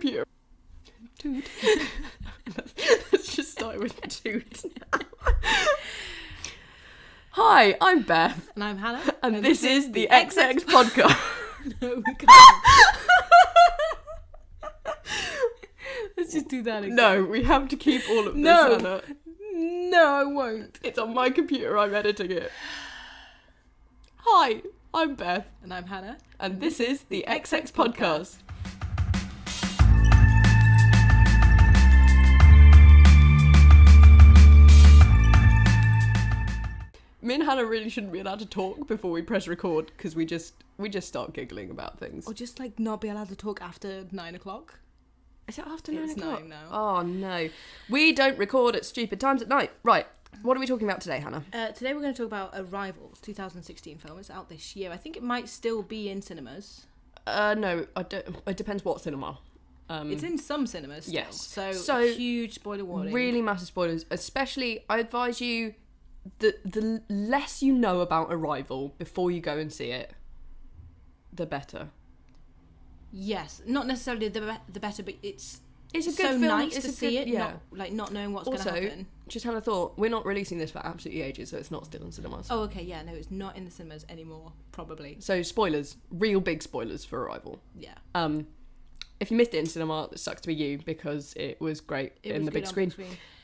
computer. Toot. Let's just start with toot now. Hi, I'm Beth. And I'm Hannah. And this is the XX Podcast. No, we can't. Let's just do that again. No, we have to keep all of this, No. Hannah. No, I won't. It's on my computer, I'm editing it. Hi, I'm Beth. And I'm Hannah. And this is the XX Podcast. Me and Hannah really shouldn't be allowed to talk before we press record because we just start giggling about things. Or just like not be allowed to talk after 9 o'clock. Is it after 9 It's o'clock? 9 now. Oh no. We don't record at stupid times at night. Right. What are we talking about today, Hannah? Today we're going to talk about Arrival, 2016 film. It's out this year. I think it might still be in cinemas. No, I don't. It depends what cinema. It's in some cinemas still. Yes. So huge spoiler warning. Really massive spoilers. Especially, I advise you, the less you know about Arrival before you go and see it, the better. Yes. Not necessarily the better, but it's a good so film. nice It's to a see good- it, yeah. not knowing what's going to Also, happen. just had a thought. We're not releasing this for absolutely ages, so it's not still in cinemas. Oh, okay, yeah, no, it's not in the cinemas anymore, probably. So spoilers, real big spoilers for Arrival. Yeah. If you missed it in cinema, it sucks to be you because it was great in the big screen.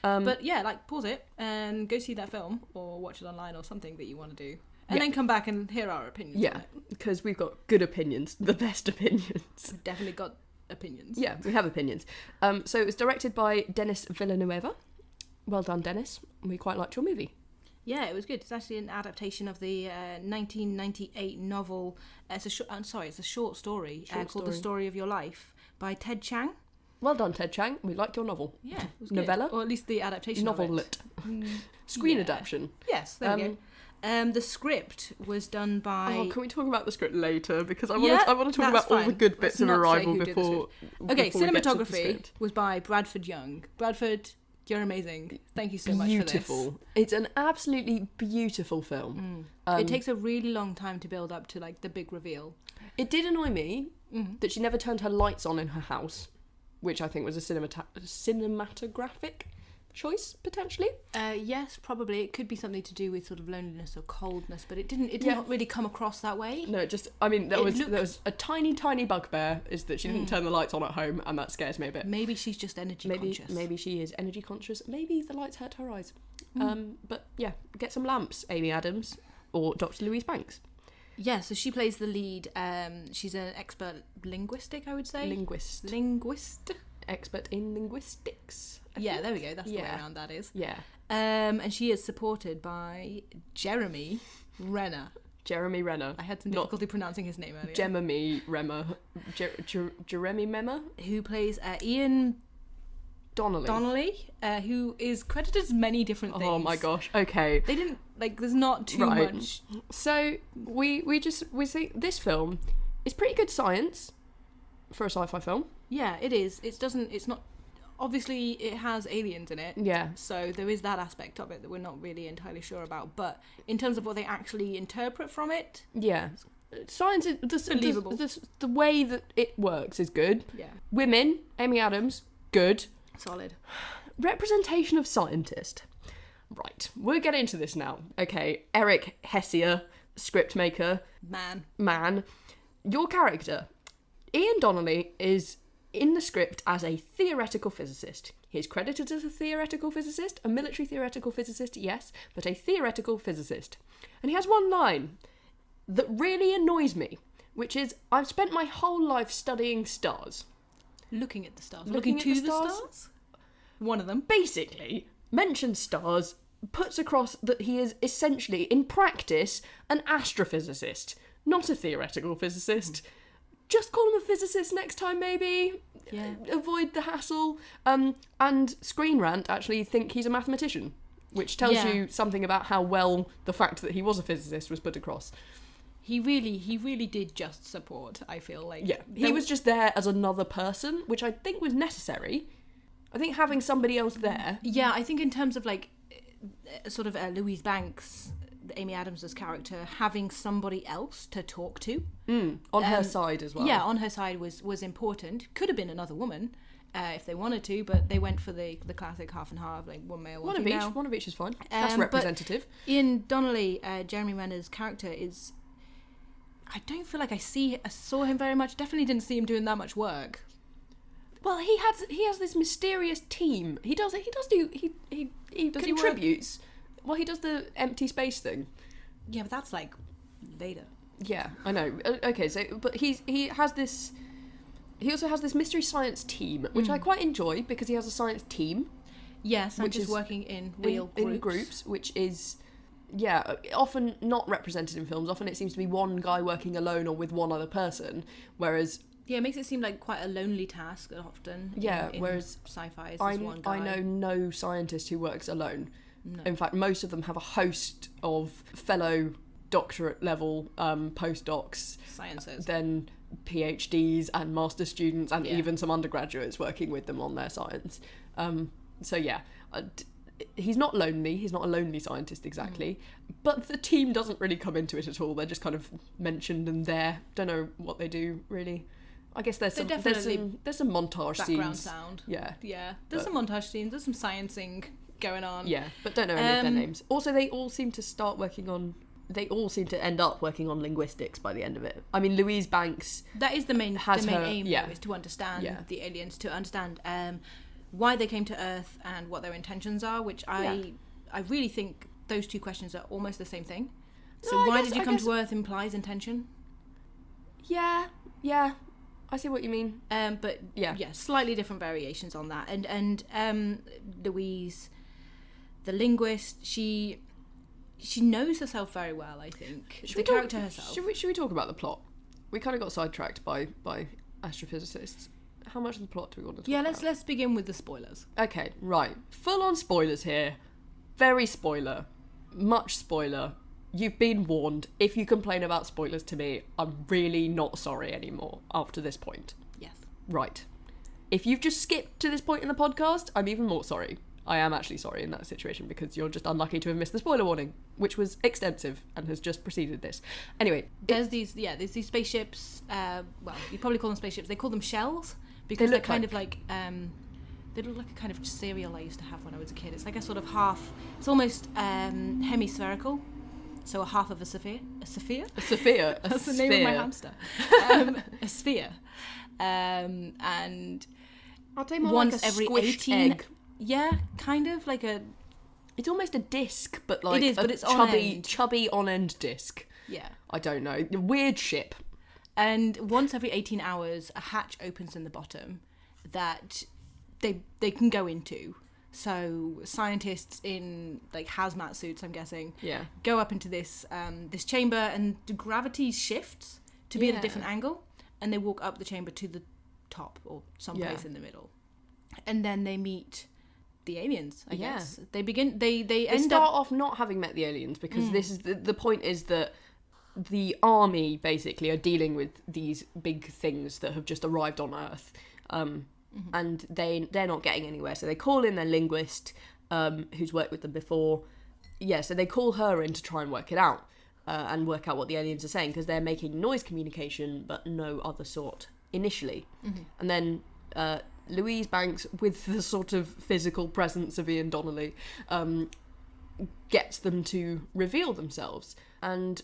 But yeah, like pause it and go see that film or watch it online or something that you want to do. And Yeah. then come back and hear our opinions on Yeah, it. because we've got good opinions, the best opinions. We've definitely got opinions. Yeah, we have opinions. So it was directed by Denis Villeneuve. Well done, Dennis. We quite liked your movie. Yeah, it was good. It's actually an adaptation of the 1998 novel. It's a short story called The Story of Your Life by Ted Chiang. Well done, Ted Chiang. We like your novel. Yeah, it was good. Novella? Or at least the adaptation of Novelet. it. Screen Yeah. adaptation. Yes, there we go. The script was done by... Oh, can we talk about the script later? Because I want Yeah, to talk that's about all the fine. good bits Let's of not say Arrival who did the before. Okay, before we get to the cinematography script. was by Bradford Young. Bradford, you're amazing. Thank you so much for this. Beautiful. It's an absolutely beautiful film. It takes a really long time to build up to like the big reveal. It did annoy me that she never turned her lights on in her house, which I think was a cinematographic choice potentially. Yes, probably it could be something to do with sort of loneliness or coldness, but it didn't really come across that way. No, there was a tiny bugbear is that she didn't turn the lights on at home, and that scares me a bit. Maybe she's just energy conscious. Maybe she is energy conscious. Maybe the lights hurt her eyes. But yeah, get some lamps, Amy Adams or Dr. Louise Banks. Yeah, so she plays the lead. She's an expert linguistic, I would say. Linguist. Expert in linguistics. Yeah, there we go. That's the way around that is. Yeah. And she is supported by Jeremy Renner. Jeremy Renner. I had some difficulty pronouncing his name earlier. Jeremy Renner. Jeremy Memmer? Who plays Ian Donnelly. who is credited as many different things. Oh my gosh. Okay. They didn't, there's not too much. So, we see this film is pretty good science for a sci-fi film. Yeah, it is. It's not, obviously it has aliens in it. Yeah. So there is that aspect of it that we're not really entirely sure about. But in terms of what they actually interpret from it, Yeah. Science is believable. The way that it works is good. Yeah. Women, Amy Adams, good. Solid. Representation of scientist. Right, we'll get into this now. Okay, Eric Hessier, script maker, man. Your character, Ian Donnelly, is in the script as a theoretical physicist. He's credited as a theoretical physicist, a military theoretical physicist, yes, but a theoretical physicist. And he has one line that really annoys me, which is, I've spent my whole life studying stars. Looking at the stars. Looking Looking at to the the stars? stars? One of them. Basically, mentions stars, puts across that he is essentially, in practice, an astrophysicist, not a theoretical physicist. Just call him a physicist next time, maybe. Yeah. Avoid the hassle. And Screen Rant actually think he's a mathematician, which tells you something about how well the fact that he was a physicist was put across. He really did just support, I feel like. Yeah, he was just there as another person, which I think was necessary. I think having somebody else there... Yeah, I think in terms of, like, sort of Louise Banks' Amy Adams' character having somebody else to talk to. On her side as well. Yeah, on her side was important. Could have been another woman if they wanted to, but they went for the classic half and half, like one male, one female. One of each is fine. That's representative. Ian Donnelly, Jeremy Renner's character, is... I don't feel like I saw him very much. Definitely didn't see him doing that much work. Well, he has this mysterious team. He contributes. Well, he does the empty space thing. Yeah, but that's like later. Yeah, I know. Okay, so but he has this. He also has this mystery science team, which I quite enjoy because he has a science team. Yeah, scientists working in real groups. In groups, which is, yeah, often not represented in films. Often it seems to be one guy working alone or with one other person, whereas... Yeah, it makes it seem like quite a lonely task often. Yeah, in whereas sci-fi is one guy. I know no scientist who works alone. No. In fact, most of them have a host of fellow doctorate level postdocs, sciences, then PhDs and master students, and even some undergraduates working with them on their science. So yeah, he's not lonely. He's not a lonely scientist exactly, but the team doesn't really come into it at all. They're just kind of mentioned and there. Don't know what they do really. I guess there's some montage background scenes. Sound. Yeah. There's some montage scenes. There's some sciencing going on. Yeah, but don't know any of their names. Also, they all seem to end up working on linguistics by the end of it. I mean, Louise Banks. That is the main aim. Yeah. Though, is to understand the aliens, to understand why they came to Earth and what their intentions are. Which I really think those two questions are almost the same thing. So why did you come to Earth implies intention. Yeah. I see what you mean. But slightly different variations on that. And Louise, the linguist, she knows herself very well, I think. Character herself. Should we talk about the plot? We kind of got sidetracked by astrophysicists. How much of the plot do we want to talk about? Let's begin with the spoilers. Okay, right. Full on spoilers here. Very spoiler. Much spoiler. You've been warned. If you complain about spoilers to me, I'm really not sorry anymore after this point. Yes. Right. If you've just skipped to this point in the podcast, I'm even more sorry. I am actually sorry in that situation because you're just unlucky to have missed the spoiler warning, which was extensive and has just preceded this. Anyway. There's these spaceships, you probably call them spaceships. They call them shells because they're kind of like... They look like a kind of cereal I used to have when I was a kid. It's like a sort of half... It's almost hemispherical. So a half of a sphere. A sphere? A sphere. That's the name of my hamster. A sphere. And I'd say more once like a every squished 18 egg. Yeah, kind of like a... It's almost a disc, but like it is, but it's chubby on-end disc. Yeah. I don't know. Weird ship. And once every 18 hours, a hatch opens in the bottom that they can go into. So scientists in like hazmat suits, I'm guessing, go up into this chamber, and the gravity shifts to be at a different angle, and they walk up the chamber to the top or someplace in the middle, and then they meet the aliens. I guess they start off not having met the aliens because this is the point is that the army basically are dealing with these big things that have just arrived on Earth. And they're not getting anywhere, so they call in their linguist, who's worked with them before. Yeah, so they call her in to try and work it out, and work out what the aliens are saying, because they're making noise communication, but no other sort initially. And then Louise Banks, with the sort of physical presence of Ian Donnelly, gets them to reveal themselves. And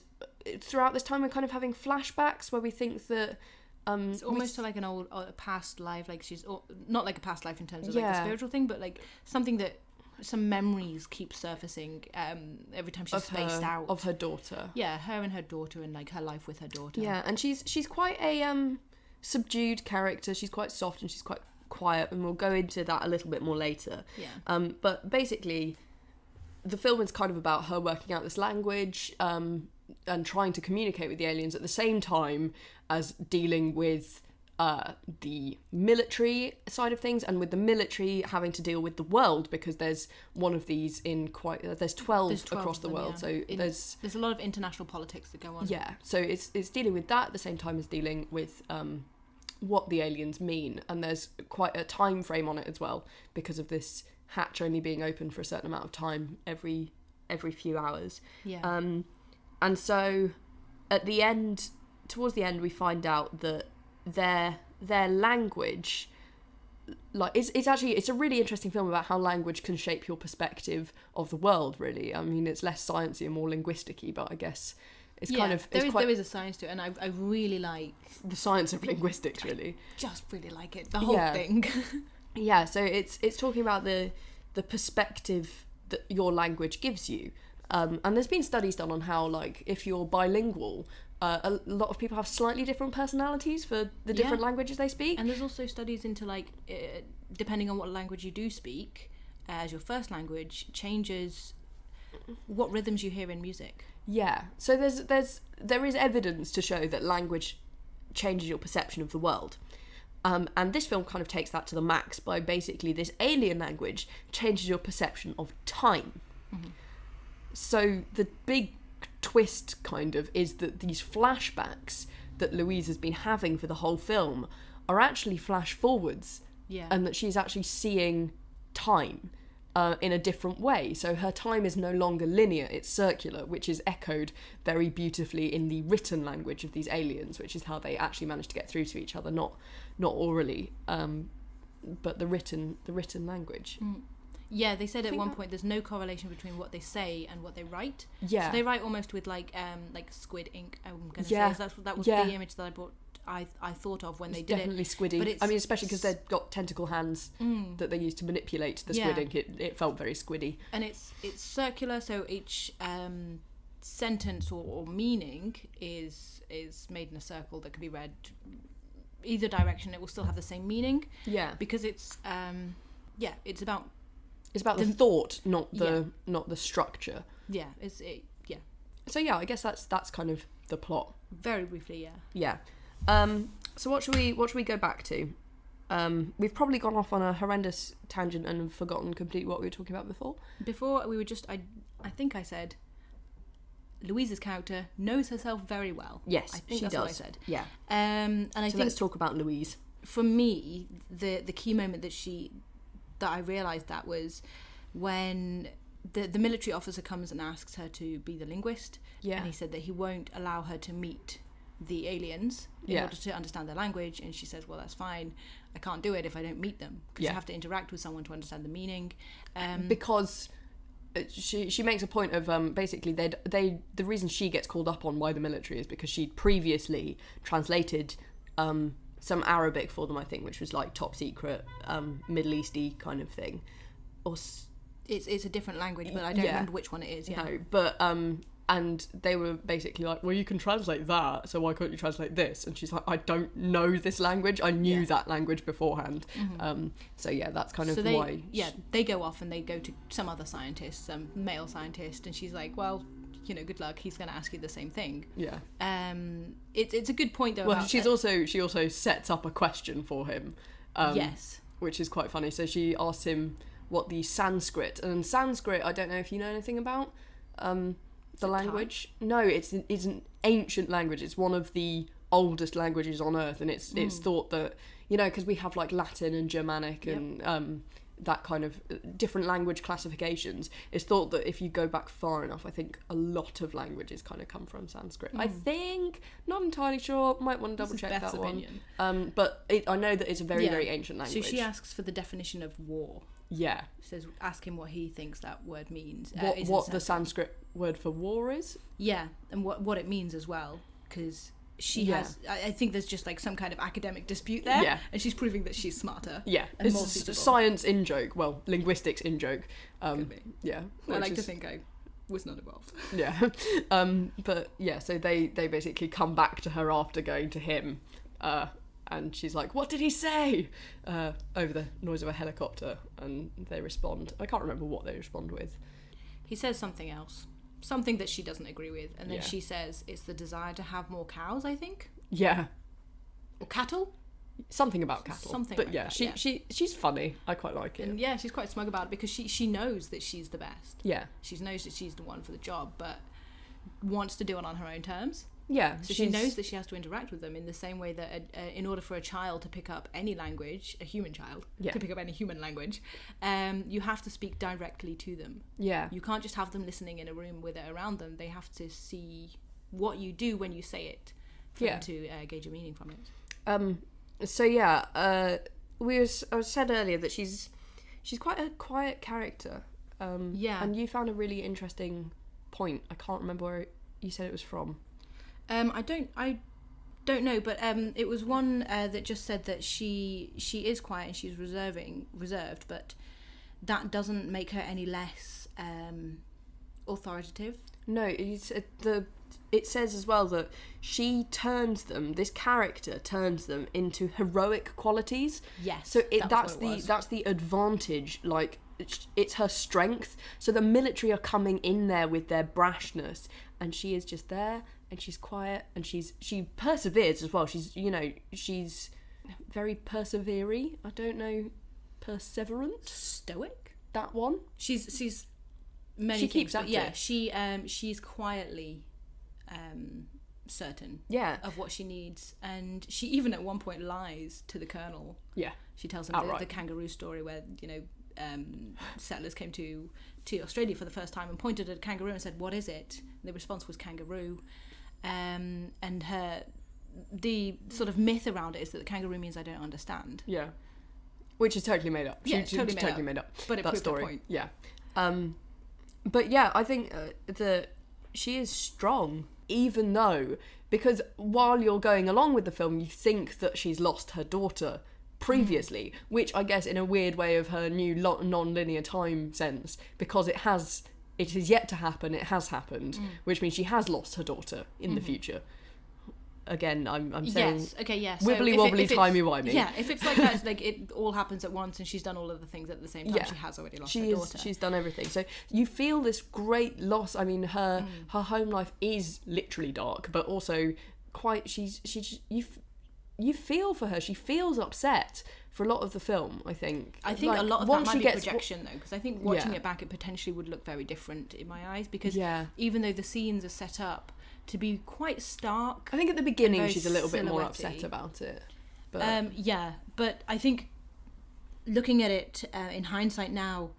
throughout this time, we're kind of having flashbacks where we think that... it's almost like an old past life, like she's not like a past life in terms of like a spiritual thing, but like something that some memories keep surfacing every time she's spaced out of her daughter. Yeah, her and her daughter, and like her life with her daughter. Yeah, and she's quite a subdued character. She's quite soft and she's quite quiet, and we'll go into that a little bit more later. Yeah. But basically, the film is kind of about her working out this language and trying to communicate with the aliens at the same time as dealing with the military side of things, and with the military having to deal with the world, because there's one of these in there's 12 across the world, so there's a lot of international politics that go on. Yeah, so it's dealing with that at the same time as dealing with what the aliens mean, and there's quite a time frame on it as well, because of this hatch only being open for a certain amount of time every every few hours. Yeah. And so towards the end, we find out that their language, like, it's a really interesting film about how language can shape your perspective of the world, really. I mean, it's less sciencey and more linguistic-y, but I guess it's kind of... There is a science to it, and I really like... the science of linguistics, really. Just really like it, the whole thing. Yeah, so it's talking about the perspective that your language gives you. And there's been studies done on how, like, if you're bilingual... a lot of people have slightly different personalities for the different languages they speak. And there's also studies into, like, depending on what language you do speak, as your first language, changes what rhythms you hear in music. Yeah. So there is evidence to show that language changes your perception of the world. And this film kind of takes that to the max by basically this alien language changes your perception of time. Mm-hmm. So the big twist kind of is that these flashbacks that Louise has been having for the whole film are actually flash forwards, and that she's actually seeing time in a different way. So her time is no longer linear, it's circular, which is echoed very beautifully in the written language of these aliens, which is how they actually manage to get through to each other, not orally, but the written language. Yeah, they said at one point there's no correlation between what they say and what they write. Yeah. So they write almost with like squid ink, I'm going to say. That was the image that I thought of when they did it. Definitely squiddy. But I mean, especially because they've got tentacle hands that they use to manipulate the squid ink. It felt very squiddy. And it's circular, so each sentence or meaning is made in a circle that can be read either direction. It will still have the same meaning. Yeah. Because it's it's about... It's about the thought, not the structure. Yeah, So yeah, I guess that's kind of the plot. Very briefly, yeah. So what should we go back to? We've probably gone off on a horrendous tangent and forgotten completely what we were talking about before. Before we were just, I think I said, Louise's character knows herself very well. Yes, I think she that's does. What I said. Yeah. And I think let's talk about Louise. For me, the key moment that I realised that was when the military officer comes and asks her to be the linguist. Yeah. And he said that he won't allow her to meet the aliens in order to understand their language. And she says, well, that's fine. I can't do it if I don't meet them. Because you have to interact with someone to understand the meaning. Because she makes a point of basically the reason she gets called up on by the military is because she'd previously translated some Arabic for them, I think, which was like top secret, Middle Easty kind of thing. Or it's a different language, but I don't remember which one it is. Yeah. No, but and they were basically like, well, you can translate that, so why can't you translate this? And she's like, I don't know this language. I knew that language beforehand. Mm-hmm. So yeah, that's kind of why. Yeah, they go off and they go to some other scientist, some male scientist, and she's like, well, you know, good luck. He's going to ask you the same thing. Yeah. It's a good point though. Well, she also sets up a question for him. Yes. Which is quite funny. So she asks him what the Sanskrit, and Sanskrit, I don't know if you know anything about the language. No, it's an ancient language. It's one of the oldest languages on Earth, and it's thought that, you know, because we have like Latin and Germanic and that kind of different language classifications, it's thought that if you go back far enough, I think a lot of languages kind of come from Sanskrit. I think, not entirely sure, might want to double check that opinion. But I know that it's a very, very ancient language. So she asks for the definition of war. Yeah. Says, ask him what he thinks that word means. What the Sanskrit word for war is? Yeah, and what it means as well, because she has... I think there's just like some kind of academic dispute there, and she's proving that she's smarter. Yeah, and more suitable. Science in joke, well, linguistics in joke. Could be. Yeah. I like to think I was not involved. Yeah. But yeah, so they basically come back to her after going to him, and she's like, what did he say? Over the noise of a helicopter, and they respond. I can't remember what they respond with. He says something else. Something that she doesn't agree with. And then she says it's the desire to have more cows, I think. Yeah. Or cattle? Something about cattle. Something but like yeah, that, she's funny. I quite like it. And yeah, she's quite smug about it because she knows that she's the best. Yeah. She knows that she's the one for the job, but wants to do it on her own terms. Yeah. So she knows that she has to interact with them in the same way that in order for a child to pick up any language, a human child, to pick up any human language, you have to speak directly to them. Yeah. You can't just have them listening in a room with it around them. They have to see what you do when you say it for them to gauge a meaning from it. So yeah, I said earlier that she's quite a quiet character. And you found a really interesting point. I can't remember where you said it was from. I don't know, but it was one that just said that she is quiet and she's reserved, but that doesn't make her any less authoritative. No, it says as well that this character turns them into heroic qualities. Yes. So that's the advantage, like it's her strength. So the military are coming in there with their brashness, and she is just there, and she's quiet, and she perseveres as well. She's very persevering. I don't know, perseverant, stoic. That one. She's many. She things, keeps at it. She's quietly certain of what she needs, and she even at one point lies to the colonel. Yeah. She tells him the kangaroo story where settlers came to Australia for the first time and pointed at a kangaroo and said, "What is it?" And the response was kangaroo, and the sort of myth around it is that the kangaroo means I don't understand. Yeah, which is totally made up. Yeah, totally made up. But it proved the point. Yeah, but yeah, I think that she is strong, even though, because while you're going along with the film, you think that she's lost her daughter previously, which I guess in a weird way of her new non-linear time sense, because it is yet to happen, it has happened, which means she has lost her daughter in the future. Again, I'm saying yes, okay, yes. wibbly wobbly timey-wimey. Yeah, if it's like that, it's like it all happens at once and she's done all of the things at the same time. Yeah. She has already lost her daughter. She's done everything. So you feel this great loss. I mean, her home life is literally dark, but also quite. You feel for her. She feels upset for a lot of the film, I think. I think a lot of that might be projection, though, because I think watching it back, it potentially would look very different in my eyes, because even though the scenes are set up to be quite stark, I think at the beginning she's a little bit more upset about it. But but I think looking at it in hindsight now,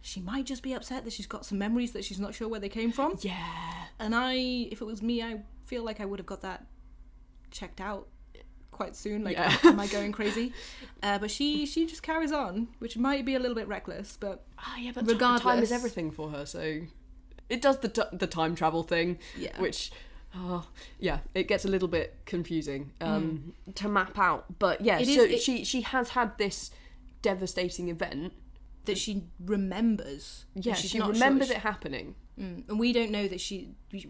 she might just be upset that she's got some memories that she's not sure where they came from. Yeah. And if it was me, I feel like I would have got that checked out quite soon. Like, am I going crazy? But she just carries on, which might be a little bit reckless, but but regardless, time is everything for her. So it does the time travel thing, which it gets a little bit confusing to map out. But she has had this devastating event that she remembers. Yeah, she remembers it happening. And we don't know that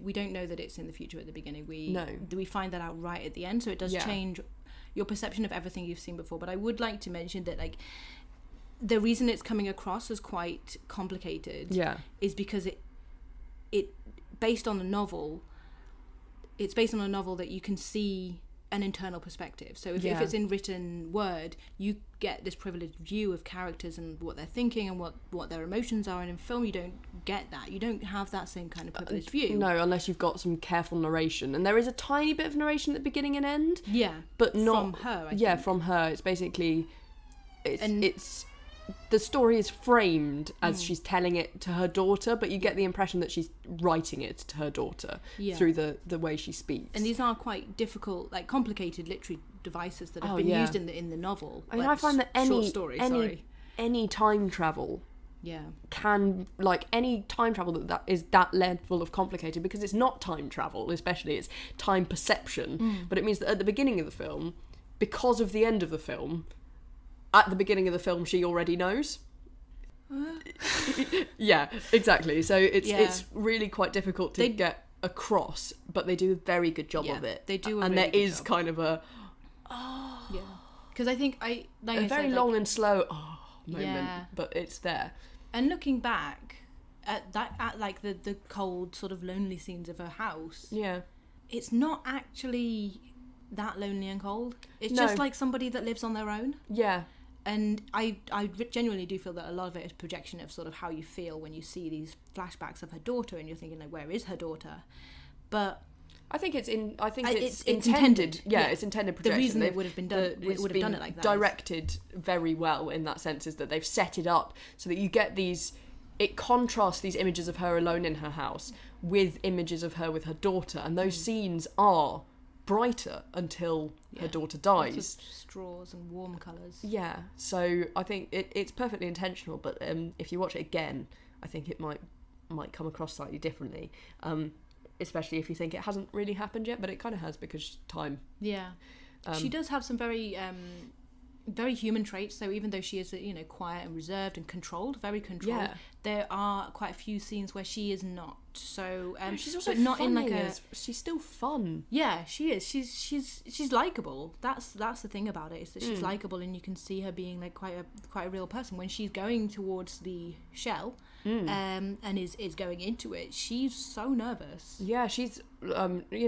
we don't know that it's in the future at the beginning. We find that out right at the end, so it does change your perception of everything you've seen before. But I would like to mention that, like, the reason it's coming across as quite complicated is because it based on a novel. It's based on a novel that you can see an internal perspective. So if it's in written word, you get this privileged view of characters and what they're thinking and what their emotions are, and in film you don't get that. You don't have that same kind of privileged view. No, unless you've got some careful narration. And there is a tiny bit of narration at the beginning and end. Yeah. But not from her, I think. From her. It's basically it's the story is framed as she's telling it to her daughter, but you get the impression that she's writing it to her daughter through the way she speaks. And these are quite difficult, like complicated literary devices that have been used in the novel. I mean, I find that any time travel can, like, any time travel that is that level of complicated, because it's not time travel, especially it's time perception, but it means that at the beginning of the film, because of the end of the film, at the beginning of the film, she already knows. Yeah, exactly. So it's really quite difficult to get across, but they do a very good job of it. They do, and really there is kind of a because I think very long and slow moment, but it's there. And looking back at the cold sort of lonely scenes of her house, it's not actually that lonely and cold. It's just like somebody that lives on their own. Yeah. And I genuinely do feel that a lot of it is projection of sort of how you feel when you see these flashbacks of her daughter, and you're thinking, like, where is her daughter? But I think it's it's intended. intended. Yeah, it's intended projection. The reason it would have been done, would have done it like that. Directed very well in that sense is that they've set it up so that you get these. It contrasts these images of her alone in her house with images of her with her daughter, and those scenes are brighter until her daughter dies. Lots of straws and warm colours. Yeah, so I think it's perfectly intentional, but if you watch it again, I think it might come across slightly differently, especially if you think it hasn't really happened yet, but it kind of has because time. Yeah, she does have some very very human traits. So even though she is quiet and reserved and very controlled, there are quite a few scenes where she is not. So she's also not funny, in like a. She's still fun. Yeah, she is. She's likable. That's the thing about it, is that she's likable, and you can see her being like quite a real person. When she's going towards the shell, and is going into it, she's so nervous. Yeah, she's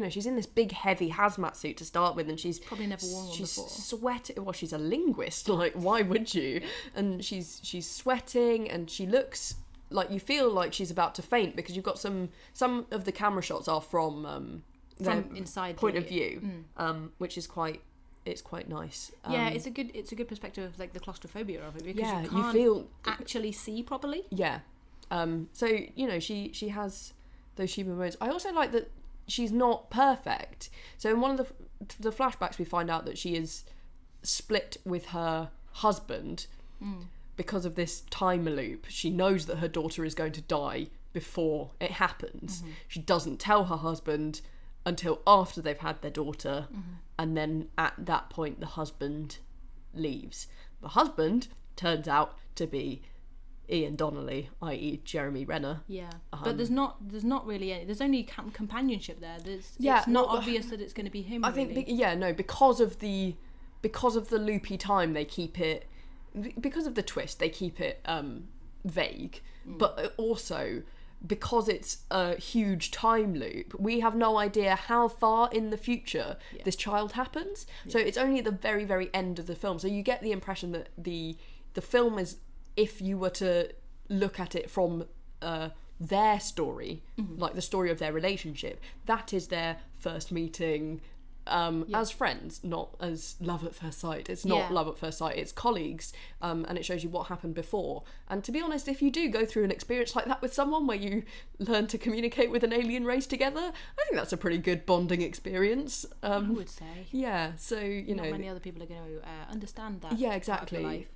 she's in this big heavy hazmat suit to start with, and she's probably never worn one before. She's sweating. Well, she's a linguist. Like, why would you? And she's sweating, and she looks like, you feel like she's about to faint, because you've got some of the camera shots are from inside point of view, which is quite nice. Yeah, it's a good perspective of like the claustrophobia of it, because you can't feel actually see properly. Yeah. So she has those human moments. I also like that she's not perfect. So in one of the flashbacks, we find out that she is split with her husband because of this time loop. She knows that her daughter is going to die before it happens. She doesn't tell her husband until after they've had their daughter, and then at that point the husband leaves. The husband turns out to be Ian Donnelly, i.e. Jeremy Renner. Yeah, but there's not really any. There's only companionship there. It's not obvious that it's going to be him. I think because of the loopy time, they keep it, because of the twist, they keep it vague, but also because it's a huge time loop, we have no idea how far in the future this child happens. So it's only at the very, very end of the film. So you get the impression that the film is, if you were to look at it from their story, like the story of their relationship, that is their first meeting as friends, not as love at first sight. It's not love at first sight, it's colleagues, and it shows you what happened before. And to be honest, if you do go through an experience like that with someone where you learn to communicate with an alien race together, I think that's a pretty good bonding experience. I would say. Yeah, so, not many other people are going to understand that. Yeah, exactly.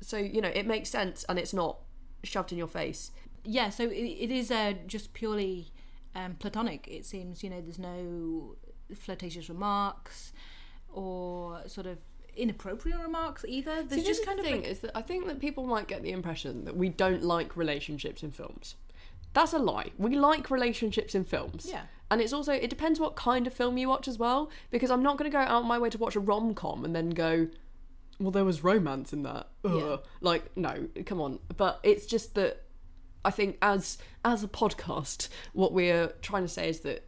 So, it makes sense, and it's not shoved in your face. Yeah, so it is just purely platonic, it seems. There's no flirtatious remarks or sort of inappropriate remarks either. There's just kind of thing is that I think that people might get the impression that we don't like relationships in films. That's a lie. We like relationships in films. Yeah. And it's also, it depends what kind of film you watch as well, because I'm not going to go out of my way to watch a rom-com and then go, well, there was romance in that. Yeah. Like, no, come on. But it's just that I think as a podcast, what we're trying to say is that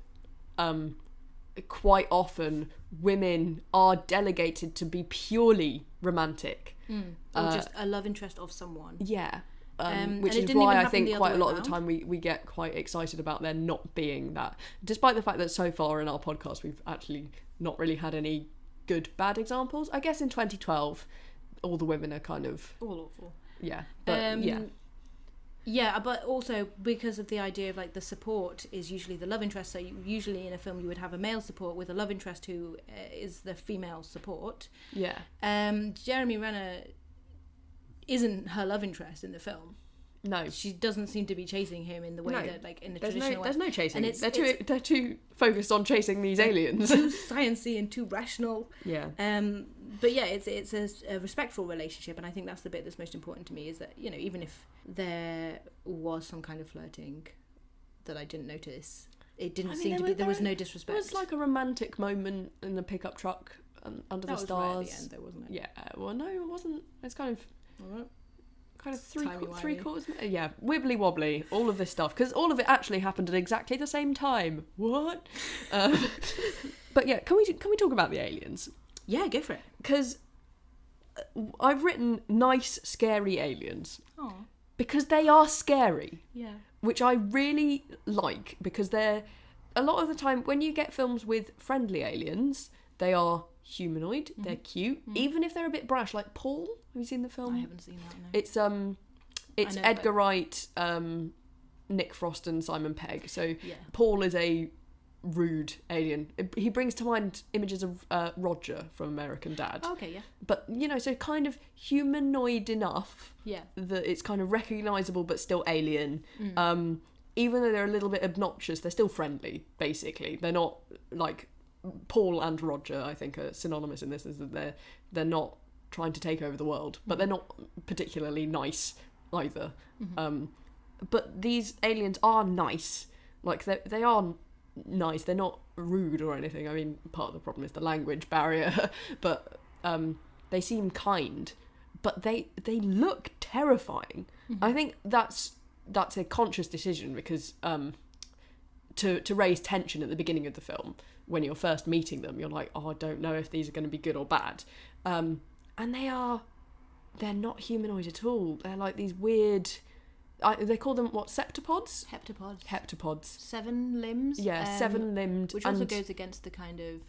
quite often women are delegated to be purely romantic. Or just a love interest of someone. Yeah. Which is why I think quite a lot of the time we get quite excited about there not being that. Despite the fact that so far in our podcast we've actually not really had any good bad examples. I guess in 2012 all the women are kind of all awful. Yeah. But Yeah, but also because of the idea of like the support is usually the love interest. So usually in a film you would have a male support with a love interest who is the female support. Yeah. Jeremy Renner isn't her love interest in the film. No, she doesn't seem to be chasing him in the way that, like, in the traditional way. There's no chasing. And they're too focused on chasing these aliens. Too sciencey and too rational. Yeah. But yeah, it's a respectful relationship, and I think that's the bit that's most important to me. Is that even if there was some kind of flirting that I didn't notice, it didn't seem to be. There was no disrespect. It was like a romantic moment in the pickup truck under the stars. Right at the end, though, wasn't it? Yeah. Well, no, it wasn't. It's kind of. All right. Kind of three quarters, yeah, wibbly wobbly, all of this stuff, because all of it actually happened at exactly the same time. What? But yeah, can we talk about the aliens? Yeah, go for it. Because I've written nice, scary aliens. Oh. Because they are scary. Yeah. Which I really like, because they're a lot of the time when you get films with friendly aliens, they are humanoid, they're cute, even if they're a bit brash. Like Paul, have you seen the film? I haven't seen that, no. It's Edgar Wright, Nick Frost and Simon Pegg. So Paul is a rude alien. He brings to mind images of Roger from American Dad. Oh, okay, yeah. But, so kind of humanoid enough that it's kind of recognisable but still alien. Even though they're a little bit obnoxious, they're still friendly, basically. They're not, like, Paul and Roger, I think, are synonymous in this, is that they're not trying to take over the world, but they're not particularly nice either. But these aliens are nice. Like, they are nice. They're not rude or anything. I mean, part of the problem is the language barrier, but they seem kind. But they look terrifying. I think that's a conscious decision because to raise tension at the beginning of the film, when you're first meeting them, you're like, I don't know if these are going to be good or bad. And they're not humanoid at all. They're like these weird... they call them, what, septopods? Heptapods. 7 limbs. Yeah, 7-limbed. Which also goes against the kind of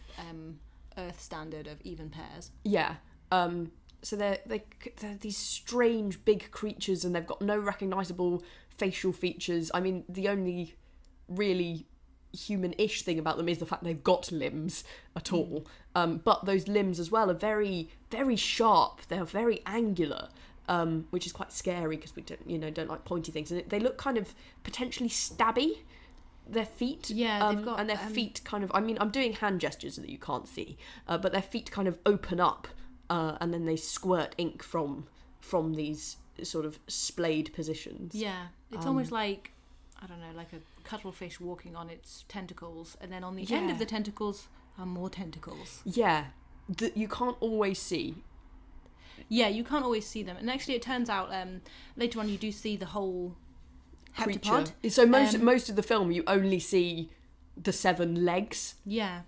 Earth standard of even pairs. Yeah. So they're these strange big creatures, and they've got no recognisable facial features. I mean, the only really human-ish thing about them is the fact they've got limbs at all. But those limbs as well are very, very sharp. They're very angular. Which is quite scary because we don't like pointy things, and they look kind of potentially stabby. Their feet, they've got, and their feet kind of. I mean, I'm doing hand gestures that you can't see, but their feet kind of open up, and then they squirt ink from these sort of splayed positions. Yeah, it's almost like, I don't know, like a cuttlefish walking on its tentacles, and then on the end of the tentacles are more tentacles. Yeah, that you can't always see. Yeah, you can't always see them. And actually, it turns out later on you do see the whole heptapod. So most of the film, you only see the 7 legs. Yeah.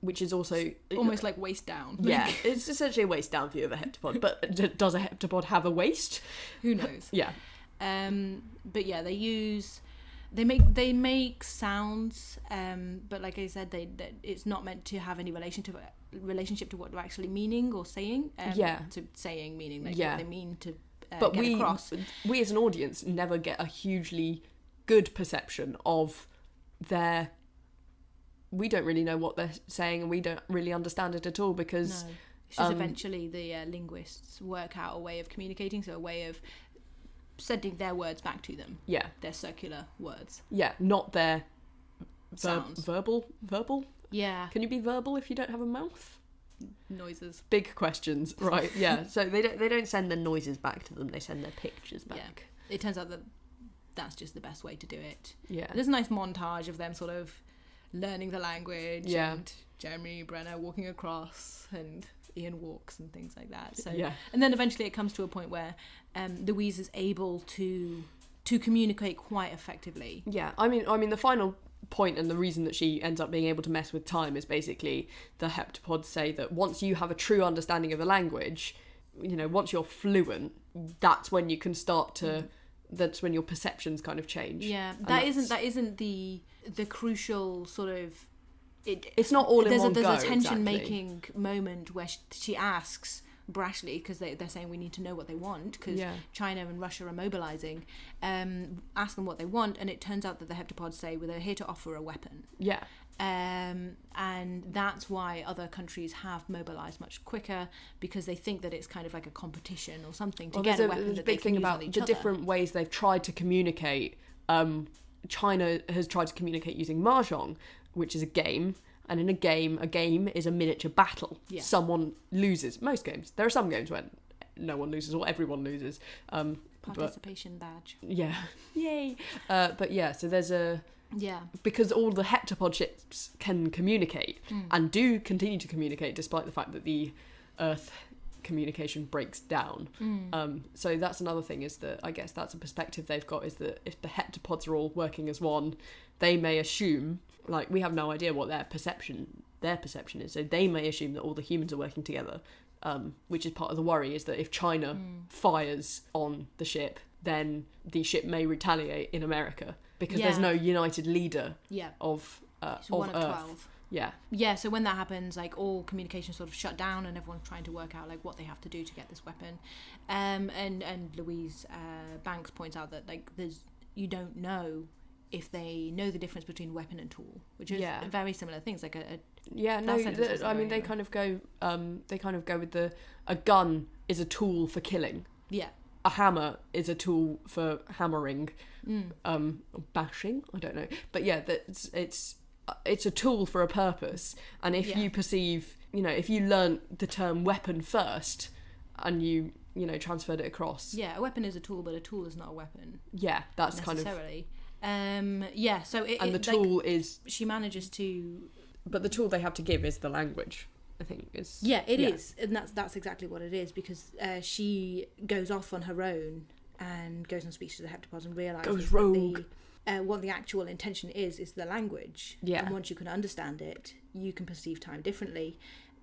Which is also... almost like waist down. Yeah, it's essentially a waist down view of a heptapod. But does a heptapod have a waist? Who knows? Yeah. But yeah, they make sounds, but like I said, it's not meant to have any relationship to what they're actually meaning or saying. To saying meaning what they mean to but get across. We as an audience never get a hugely good perception of their... We don't really know what they're saying, and we don't really understand it at all because... No. It's just eventually the linguists work out a way of communicating, so a way of sending their words back to them. Yeah. Their circular words. Yeah, not their sounds. Verbal? Yeah. Can you be verbal if you don't have a mouth? Noises. Big questions, right? Yeah. So they don't send their noises back to them. They send their pictures back. Yeah. It turns out that that's just the best way to do it. Yeah. There's a nice montage of them sort of learning the language. Yeah. And Jeremy Brenner walking across and Ian walks and things like that. So and then eventually it comes to a point where Louise is able to communicate quite effectively. Yeah. I mean the final point and the reason that she ends up being able to mess with time is basically the heptapods say that once you have a true understanding of the language, once you're fluent, that's when you can start to that's when your perceptions kind of change. Yeah, that isn't the crucial sort of it's not all in one go. There's a tension-making moment where she asks brashly, because they're saying we need to know what they want, because China and Russia are mobilising, ask them what they want, and it turns out that the heptapods say, well, they're here to offer a weapon. Yeah. And that's why other countries have mobilised much quicker, because they think that it's kind of like a competition or something to get a weapon that they can use on each other. The different ways they've tried to communicate. China has tried to communicate using mahjong, which is a game, and in a game is a miniature battle. Yeah. Someone loses. Most games. There are some games where no one loses or everyone loses. Participation badge. Yeah. Yay. But yeah, so there's a... Yeah. Because all the heptapod ships can communicate and do continue to communicate despite the fact that the Earth communication breaks down. So that's another thing, is that I guess that's a perspective they've got, is that if the heptapods are all working as one, they may assume, like, we have no idea what their perception is, so they may assume that all the humans are working together, which is part of the worry, is that if China fires on the ship, then the ship may retaliate in America, because there's no united leader of one of Earth. 12. Yeah, so when that happens, like, all communication sort of shut down and everyone's trying to work out, like, what they have to do to get this weapon. And Louise Banks points out that, like, you don't know if they know the difference between weapon and tool, which is very similar things. Like they kind of go with a gun is a tool for killing. Yeah. A hammer is a tool for hammering, bashing. I don't know, but yeah, it's a tool for a purpose. And if you perceive, if you learn the term weapon first, and you transferred it across. Yeah, a weapon is a tool, but a tool is not a weapon. Yeah, that's necessarily. So the tool is she manages to, but the tool they have to give is the language. I think is is, and that's exactly what it is, because she goes off on her own and goes and speaks to the heptapods and realizes what the actual intention is the language. Yeah, and once you can understand it, you can perceive time differently.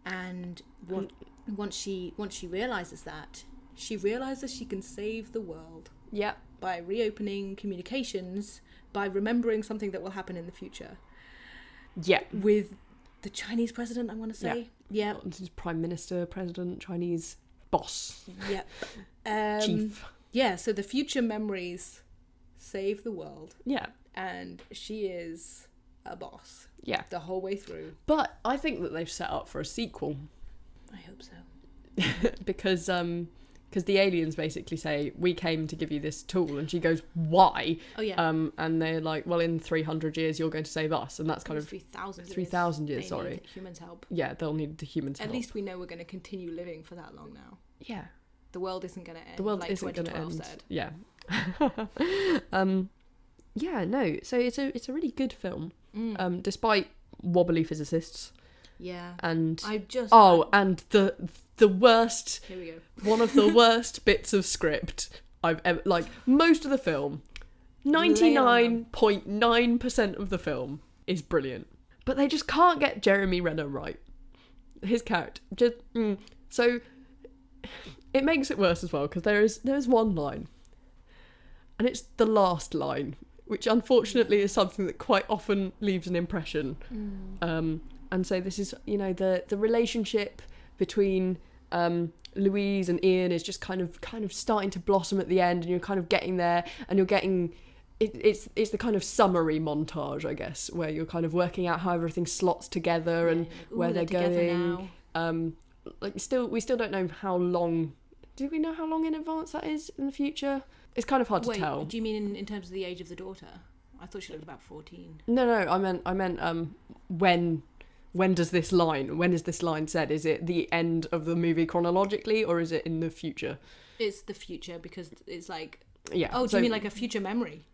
And once she realizes that, she realizes she can save the world. Yeah, by reopening communications, by remembering something that will happen in the future. Yeah. With the Chinese president, I want to say. Yeah. Prime Minister, president, Chinese boss. Yeah. Chief. Yeah, so the future memories save the world. Yeah. And she is a boss. Yeah. The whole way through. But I think that they've set up for a sequel. I hope so. Because the aliens basically say, we came to give you this tool, and she goes, why? Oh yeah. And they're like, well, in 300 years you're going to save us, and that's kind of 3,000 years. Sorry, need humans' help. Yeah, they'll need the humans' help. At least we know we're going to continue living for that long now. Yeah. The world isn't going to end. The world like isn't going to end. Said. Yeah. Yeah. No. So it's a really good film, despite wobbly physicists. Yeah. And and the worst. Here we go. One of the worst bits of script I've ever, like, most of the film, 99.9% of the film is brilliant, but they just can't get Jeremy Renner right. His character just so it makes it worse as well, because there's one line, and it's the last line, which unfortunately is something that quite often leaves an impression. And so this is, the relationship between Louise and Ian is just kind of starting to blossom at the end, and you're kind of getting there, and you're getting it's the kind of summary montage, I guess, where you're kind of working out how everything slots together and where they're going. We still don't know how long. Do we know how long in advance that is in the future? It's kind of hard to tell. Do you mean in terms of the age of the daughter? I thought she looked about 14. No, I meant when is this line said? Is it the end of the movie chronologically, or is it in the future? It's the future, because it's like... Yeah. Oh, do you mean like a future memory?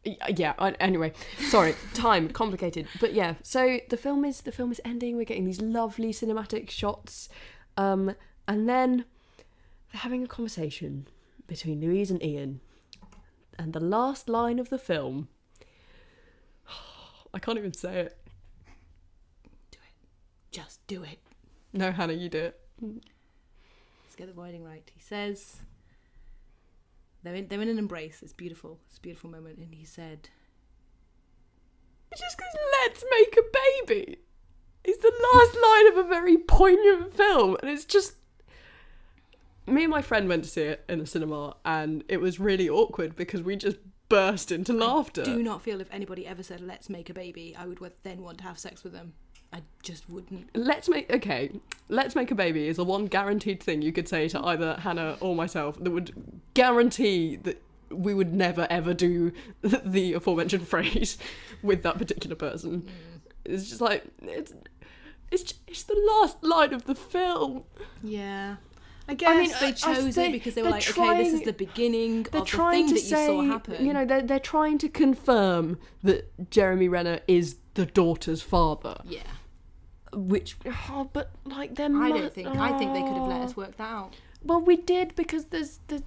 Yeah, anyway. Sorry, time, complicated. But yeah, so the film is ending, we're getting these lovely cinematic shots, and then they're having a conversation between Louise and Ian, and the last line of the film... I can't even say it. Just do it. No, Hannah, you do it. Let's get the wording right. He says, they're in an embrace. It's beautiful. It's a beautiful moment. And he said, it just goes, let's make a baby. It's the last line of a very poignant film. And it's just... Me and my friend went to see it in the cinema, and it was really awkward because we just burst into laughter. I do not feel if anybody ever said, let's make a baby, I would then want to have sex with them. I just wouldn't. Let's make a baby is the one guaranteed thing you could say to either Hannah or myself that would guarantee that we would never ever do the aforementioned phrase with that particular person. It's just like it's the last line of the film. Yeah. I guess they chose it because they were like, okay, this is the beginning of the thing that you saw happen. They're trying to confirm that Jeremy Renner is the daughter's father. Yeah. But like they're... I think they could have let us work that out. Well, we did, because there's the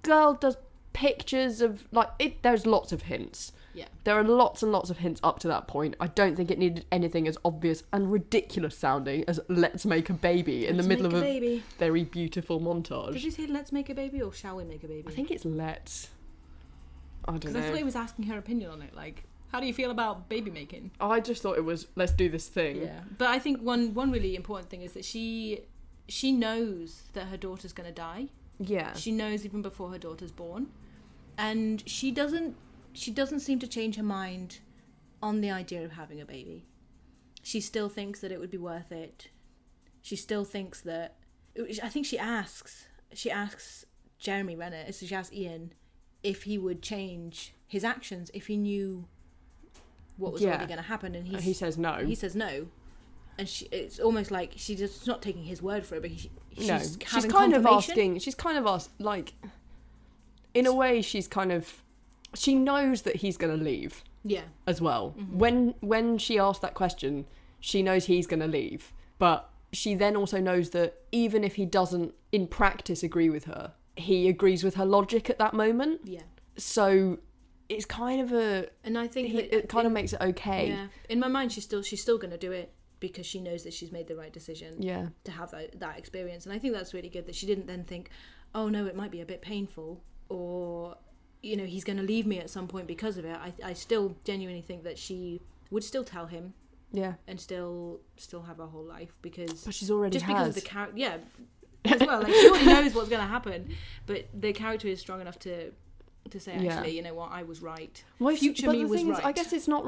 girl does pictures of, like, there's lots of hints. Yeah. There are lots and lots of hints up to that point. I don't think it needed anything as obvious and ridiculous sounding as let's make a baby in the middle of a very beautiful montage. Did you say let's make a baby, or shall we make a baby? I think it's let's. I don't know. Because I thought he was asking her opinion on it, like, How do you feel about baby making? I just thought it was, let's do this thing. Yeah. But I think one really important thing is that she knows that her daughter's going to die. Yeah. She knows even before her daughter's born. And she doesn't seem to change her mind on the idea of having a baby. She still thinks that it would be worth it. She still thinks that... I think she asks Jeremy Renner, so she asks Ian if he would change his actions if he knew what was already going to happen, and he says no. He says no, and it's almost like she's just not taking his word for it, but she's kind of asking. She's kind of asked, like, in a way, she knows that he's going to leave. Yeah. As well, when she asked that question, she knows he's going to leave, but she then also knows that even if he doesn't in practice agree with her, he agrees with her logic at that moment. Yeah. So it's kind of and I think it kind of makes it okay. Yeah. In my mind, she's still going to do it because she knows that she's made the right decision. Yeah. To have that experience, and I think that's really good that she didn't then think, oh no, it might be a bit painful, or he's going to leave me at some point because of it. I still genuinely think that she would still tell him. Yeah. And still have her whole life because. But she's already because of the character. Yeah. As well, like she already knows what's going to happen, but the character is strong enough to say, actually, you know what, I was right. Well, Future me was right. I guess it's not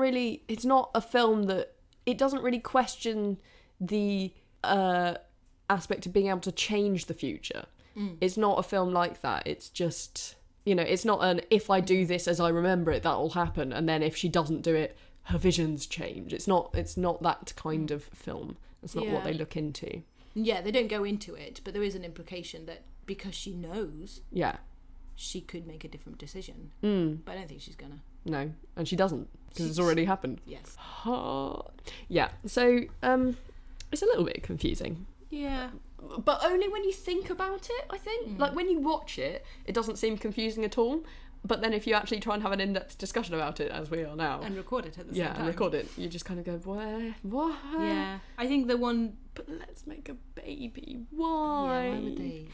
a film that, it doesn't really question the aspect of being able to change the future. It's not a film like that. It's just, it's not an, if I do this as I remember it, that will happen, and then if she doesn't do it, her visions change. It's not that kind of film. That's not what they look into. Yeah, they don't go into it, but there is an implication that because she knows, she could make a different decision. But I don't think she's gonna. No, and she doesn't, because it's already happened. Yes. Yeah, so it's a little bit confusing. Yeah. But only when you think about it, I think. Like, when you watch it, it doesn't seem confusing at all. But then if you actually try and have an in-depth discussion about it, as we are now... And record it at the same time. Yeah, and record it. You just kind of go, what? Yeah. I think the one... But let's make a baby. Why? Yeah, why would they?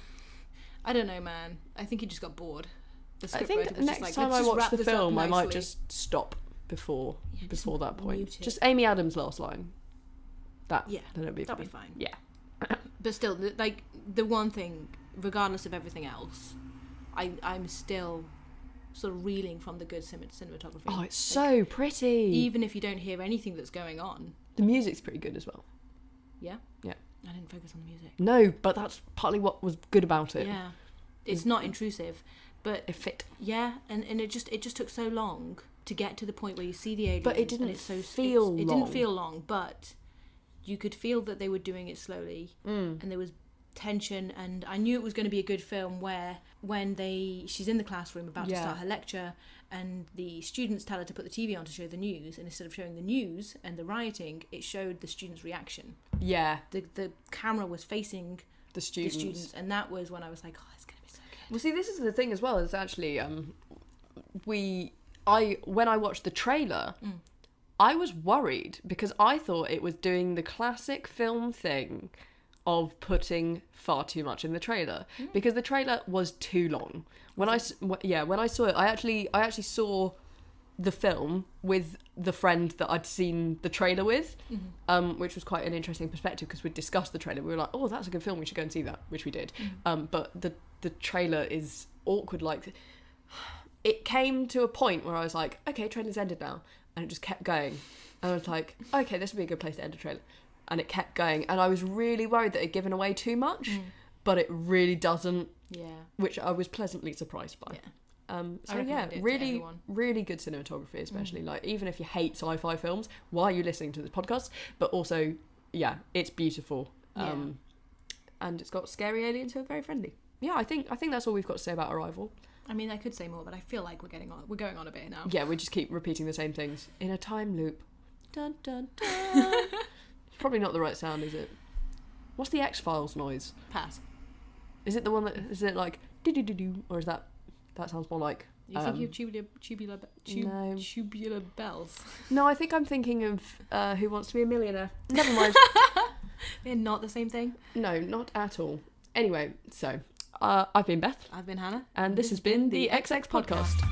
I don't know, man. I think he just got bored. I think next time I watch the film, I might just stop before that point. Just Amy Adams' last line. Then it'll be fine. That'll be fine. Yeah. But still, like, the one thing, regardless of everything else, I'm still... sort of reeling from the good cinematography. Oh, it's so pretty. Even if you don't hear anything that's going on. The music's pretty good as well. Yeah? Yeah. I didn't focus on the music. No, but that's partly what was good about it. Yeah. It's not intrusive, but... It fit. Yeah, and it just took so long to get to the point where you see the aliens. But it didn't feel long. It didn't feel long, but you could feel that they were doing it slowly. And there was tension, and I knew it was going to be a good film where when she's in the classroom about to start her lecture, and the students tell her to put the TV on to show the news, and instead of showing the news and the rioting, it showed the students' reaction. Yeah. The camera was facing the students, and that was when I was like, oh, it's going to be so good. Well, see, this is the thing as well, is actually when I watched the trailer, I was worried because I thought it was doing the classic film thing of putting far too much in the trailer, because the trailer was too long. When I saw it, I actually saw the film with the friend that I'd seen the trailer with, which was quite an interesting perspective because we'd discussed the trailer. We were like, oh, that's a good film, we should go and see that, which we did. But the trailer is awkward. Like, it came to a point where I was like, okay, trailer's ended now, and it just kept going, and I was like, okay, this would be a good place to end a trailer. And it kept going, and I was really worried that it'd given away too much, but it really doesn't. Yeah. Which I was pleasantly surprised by. Yeah. Really good cinematography, especially like, even if you hate sci-fi films, why are you listening to this podcast? But also, yeah, it's beautiful. And it's got scary aliens who are very friendly. Yeah, I think that's all we've got to say about Arrival. I mean, I could say more, but I feel like we're going on a bit now. Yeah, we just keep repeating the same things in a time loop. Dun dun dun. Probably not the right sound, is it? What's the X-Files noise? Pass. Is it the one that, is it like do-do-do-do, or is that sounds more like... You think you have tubular bells? No, I think I'm thinking of Who Wants to Be a Millionaire. Never mind. They're not the same thing? No, not at all. Anyway, so I've been Beth. I've been Hannah. And this has been the XX Podcast.